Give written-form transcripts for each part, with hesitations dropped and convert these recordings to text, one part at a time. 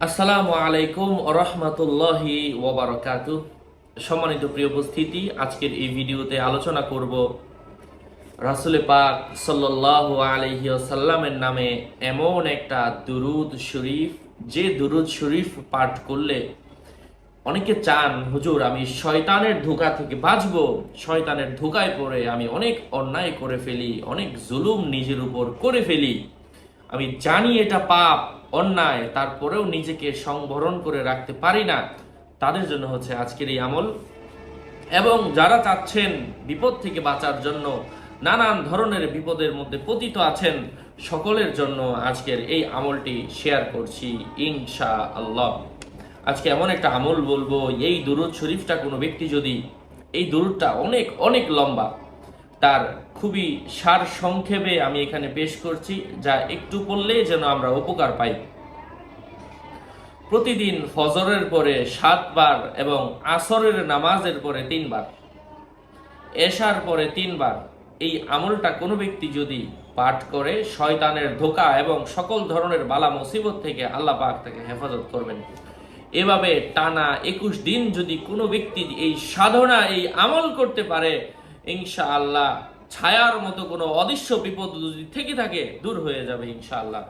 আসসালামু আলাইকুম রহমতুল্লাহি ওয়াবারাকাতুহ। সম্মানিত প্রিয় উপস্থিতি, আজকের এই ভিডিওতে আলোচনা করব রাসূল পাক সাল্লাল্লাহু আলাইহি ওয়াসাল্লামের নামে এমন একটা দুরূদ শরীফ, যে দুরূদ শরীফ পাঠ করলে অনেকে চান, হুজুর আমি শয়তানের ধোঁকা থেকে বাঁচবো, শয়তানের ধোঁকায় পড়ে আমি অনেক অন্যায় করে ফেলি, অনেক জুলুম নিজের উপর করে ফেলি, আমি জানি এটা পাপ অন্যায়, তারপরেও নিজেকে সংবরণ করে রাখতে পারি না। তাদের জন্য হচ্ছে আজকের এই আমল। এবং যারা চাচ্ছেন বিপদ থেকে বাঁচার জন্য, নানান ধরনের বিপদের মধ্যে পতিত আছেন, সকলের জন্য আজকের এই আমলটি শেয়ার করছি ইনশা আল্লাহ। আজকে এমন একটা আমল বলবো, এই দুরূদ শরীফটা কোনো ব্যক্তি যদি, এই দুরূদটা অনেক অনেক লম্বা, তার খুবই সার সংক্ষেপে আমি এখানে পেশ করছি, যা একটু পড়লে যেন আমরা উপকার পাই। প্রতিদিন ফজরের পরে 7 বার এবং আসরের নামাজের পরে 3 বার, এশার পরে 3 বার এই আমলটা কোনো ব্যক্তি যদি পাঠ করে, শয়তানের ধোঁকা এবং সকল ধরনের বালা মুসিবত থেকে আল্লাহ পাক তাকে হেফাজত করবেন। এভাবে টানা 21 দিন যদি কোনো ব্যক্তি এই সাধনা, এই আমল করতে পারে, ইনশাআল্লাহ ছায়ার মতো কোনো অদৃশ্য বিপদ যদি থেকে থাকে, দূর হয়ে যাবে ইনশাআল্লাহ।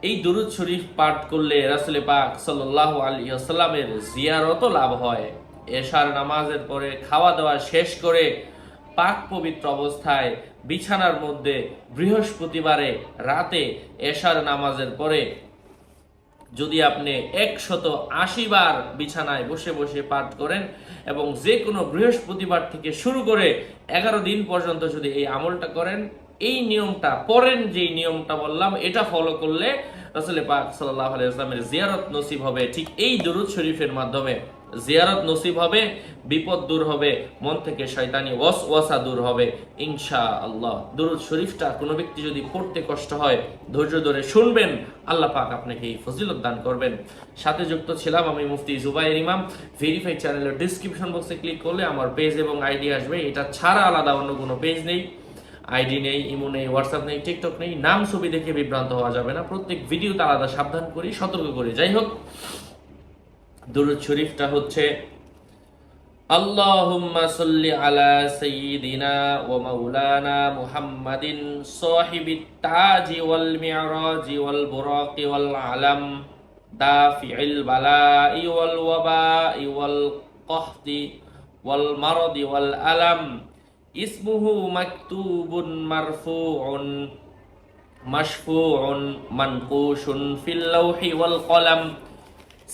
এই দুরূদ শরীফ পাঠ করলে রাসূল পাক সাল্লাল্লাহু আলাইহি ওয়াসাল্লামের জিয়ারতও লাভ হয়। এশার নামাজের পরে খাওয়া দাওয়া শেষ করে পাক পবিত্র অবস্থায় বিছানার মধ্যে বৃহস্পতিবারে রাতে এশার নামাজের পরে যদি আপনি 180 বার বিছানায় বসে বসে পাঠ করেন এবং যে কোনো বৃহস্পতিবার থেকে শুরু করে 11 দিন পর্যন্ত যদি এই আমলটা করেন, এই নিয়মটা পড়েন, যেই নিয়মটা বললাম, এটা ফলো করলে রাসূল পাক সাল্লাল্লাহু আলাইহি ওয়াসাল্লামের জিয়ারত নসিব হবে। ঠিক এই দুরূদ শরীফের মাধ্যমে জিয়ারত নসিব হবে, বিপদ দূর হবে, মন থেকে শয়তানি ওয়াসওয়াসা দূর হবে ইনশাআল্লাহ। দুরূদ শরীফটা কোনো ব্যক্তি যদি পড়তে কষ্ট হয়, ধৈর্য ধরে শুনবেন, আল্লাহ পাক আপনাকে এই ফজিলত দান করবেন। সাথে যুক্ত ছিলাম আমি মুফতি জুবাইর ইমাম। ভেরিফাইড চ্যানেলের ডিসক্রিপশন বক্সে ক্লিক করলে আমার পেজ এবং আইডি আসবে। এটা ছাড়া আলাদা অন্য কোনো পেজ নেই, আইডি নেই, ইমো নেই, হোয়াটসঅ্যাপ নেই, টিকটক নেই। নাম ছবি দেখে বিভ্রান্ত হওয়া যাবে না। প্রত্যেক ভিডিওতে আলাদা সাবধান করি, সতর্ক করি। যাই হোক, দুরূদ শরীফটা হচ্ছে আল্লাহুম্মা সাল্লি আলা সাইয়্যিদিনা ওয়া মাওলানা মুহাম্মাদিন সাহিবিত তাজি ওয়াল মি'রাজি ওয়াল বুরাকি ওয়াল আলাম দাফি'ল বালাই ওয়াল ওয়াবাই ওয়াল কহতি ওয়াল মারদি ওয়াল আলাম ইসমুহু মাকতুবুন মারফুউন মাশফুউন মানকুশুন ফিল লাওহি ওয়াল কলাম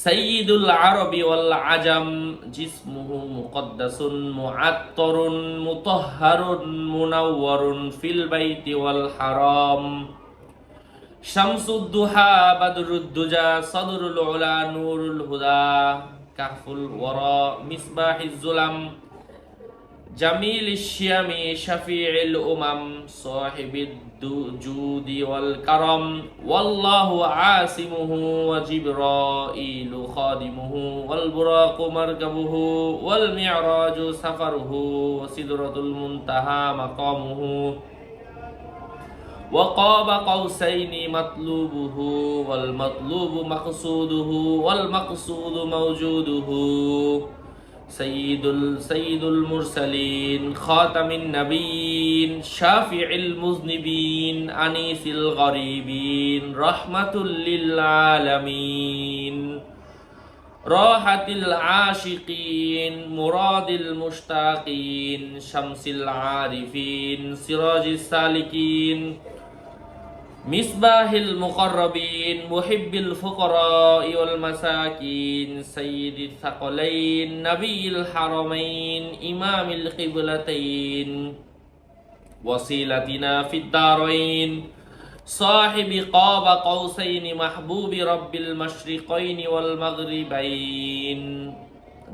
সাইয়্যিদুল আরবি ওয়াল আজম জিসমুহু মুকদ্দাসুন মুআত্তারুন মুতাহহারুন মুনাওয়ারুন ফিল বাইতি ওয়াল হারাম শামসুদ দুহা বাদরুদ দুজা সাদরুল উলা নূরুল হুদা কাহফুল ওয়ারা মিসবাহিজ জুলাম জামিল শিয়ামি শাফিউল উমাম সাহিবিদ জুদি ওয়াল কারাম ওয়াল্লাহু আসিমুহু ওয়া জিবরাইলু খাদিমুহু ওয়াল বুরাকু মারকাবুহু ওয়াল মি'রাজু সাফারুহু ওয়া সিদরাতুল মুনতাহা মাকামুহু ওয়া কাবা কাউসাইনি মাতলুবুহু ওয়াল মাতলুবু মাকসুদুহু ওয়াল মাকসুদু মাওজুদুহু সৈয়দুল মুরসালিন খাতামিন নবীন শাফিউল মুজনিবিন আনিসিল গরিবিন রাহমাতুল লিল আলামিন রাহাতিল আশিকিন মুরাদিল মুশতাকিন শামসিল আরিফিন সিরাজিস সালিকিন মিসবাহিল মুকাররাবিন মুহিব্বিল ফুকারা ওয়াল মাসাকিন সাইয়্যিদিস সাকলাইন নবিয়্যিল হারামাইন ইমামিল কিবলাতাইন ওয়াসিলাতিনা ফিদ দারাইন সাহিবি কাবা কাউসাইন মাহবুবি রাব্বিল মাশরিকাইন ওয়াল মাগরিবাইন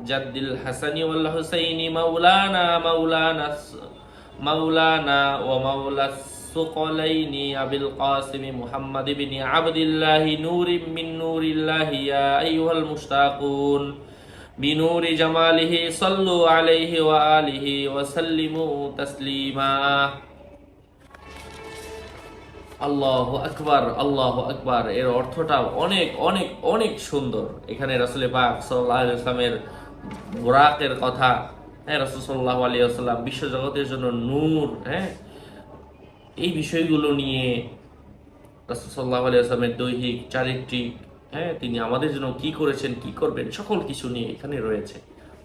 জাদ্দিল হাসানি ওয়াল হুসাইনি মাওলানা ওয়া মাওলাস সুকলাইনি আবিল কাসিম মুহাম্মদ ইবনে আবদুল্লাহ নূরিম মিন নূরিল্লাহ ইয়া আইয়ুহাল মুশতাকুন বিনূরি জামালিহি সাল্লু আলাইহি ওয়া আলিহি ওয়া সাল্লিমু তাসলিমা। আল্লাহু আকবার, আল্লাহু আকবার, এর অর্থটা অনেক অনেক অনেক সুন্দর। এখানে রাসূল পাক সাল্লাল্লাহু আলাইহি ওয়াসাল্লামের বুরাকের কথা, হ্যাঁ, রাসূল সাল্লাল্লাহু আলাইহি ওয়াসাল্লাম বিশ্বজগতের জন্য নূর, হ্যাঁ, এই বিষয়গুলো নিয়ে রাসূল সাল্লাল্লাহু আলাইহি ওয়াসাল্লামের দৈহিক চারিত্রিক, হ্যাঁ, তিনি আমাদের জন্য কি করেছেন কি করবেন সকল কিছু নিয়ে এখানে রয়েছে।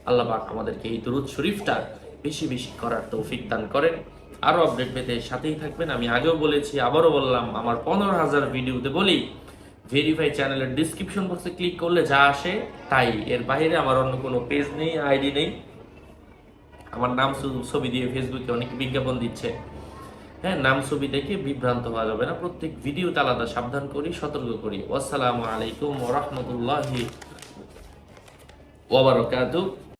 আল্লাহ পাক আমাদেরকে এই দুরূদ শরীফটা বেশি বেশি করার তৌফিক দান করেন। আরো আপডেট পেতে সাথেই থাকবেন। আমি আগেও বলেছি, আবারও বললাম, আমার 15,000 ভিডিওতে বলি ভেরিফাই চ্যানেলের ডিসক্রিপশন বক্সে ক্লিক করলে যা আসে তাই, এর বাইরে আমার অন্য কোনো পেজ নেই, আইডি নেই। আমার নাম শুধু ছবি দিয়ে ফেসবুকে অনেক বিজ্ঞাপন দিচ্ছে, হ্যাঁ, নাম ছবি দেখে বিভ্রান্ত হওয়া যাবে না। প্রত্যেক ভিডিওতে আলাদা সাবধান করি, সতর্ক করি। আসসালামু আলাইকুম ওয়া রাহমাতুল্লাহি ওয়া বারাকাতুহু।